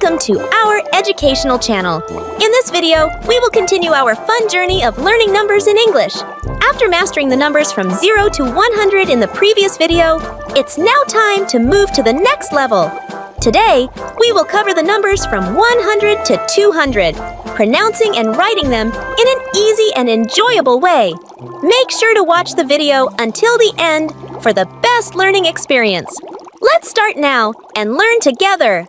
Welcome to our educational channel. In this video, we will continue our fun journey of learning numbers in English. After mastering the numbers from 0 to 100 in the previous video, it's now time to move to the next level. Today, we will cover the numbers from 100 to 200, pronouncing and writing them in an easy and enjoyable way. Make sure to watch the video until the end for the best learning experience. Let's start now and learn together.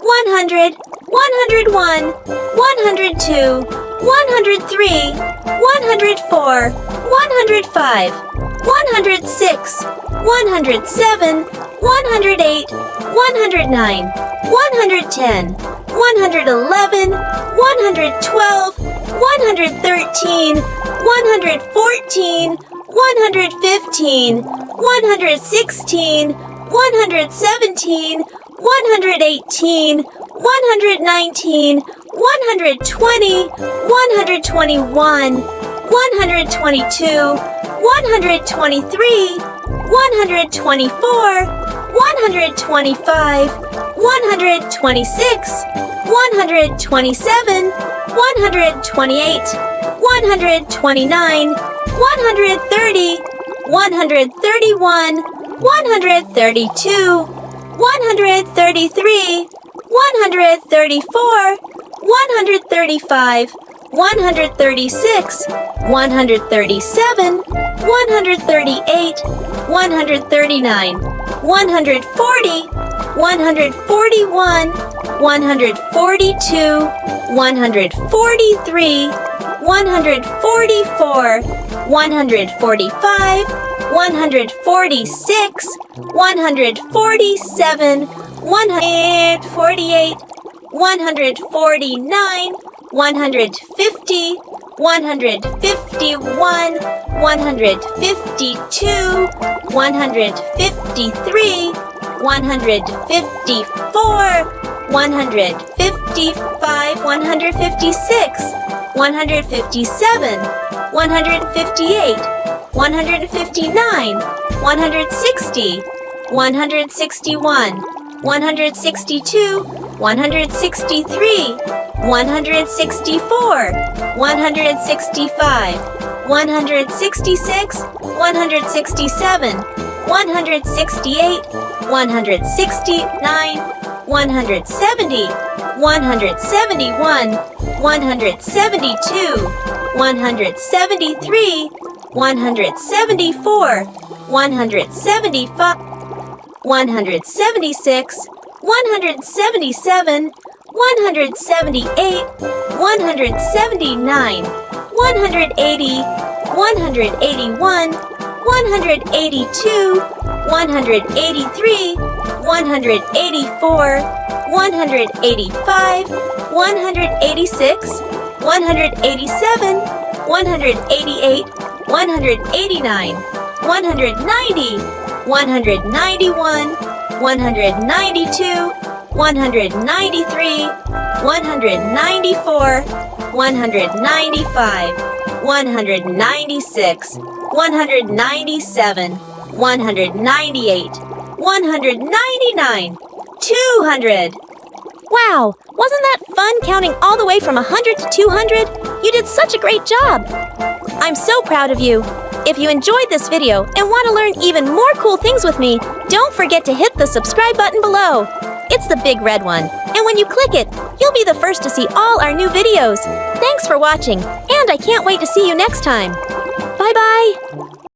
100, 101, 102, 103, 104, 105, 106, 107, 108, 109, 110, 111, 112, 113, 114, 115, 116, 117, 118, 119, 120, 121, 122, 123, 124, 125, 126, 127, 128, 129, 130, 131, 132, 133, 134, 135, 136, 137, 138, 139, 140, 141, 142, 143, 144, 145, 146, 147, 148, 149, 150, 151, 152, 153, 154, 155, 156, 157, 158, 159, 160, 161, 162, 163, 164, 165, 166, 167, 168, 169, 170, 171, 172, 173, 174, 175, 176, 177, 178, 179, 180, 181, 182, 183, 184, 185, 186, 187, 188, 189, 190, 191, 192, 193, 194, 195, 196, 197, 198, 199, 200. Wow, wasn't that fun counting all the way from 100 to 200? You did such a great job. I'm so proud of you. If you enjoyed this video and want to learn even more cool things with me, don't forget to hit the subscribe button below. It's the big red one, and when you click it, you'll be the first to see all our new videos. Thanks for watching, and I can't wait to see you next time. Bye-bye!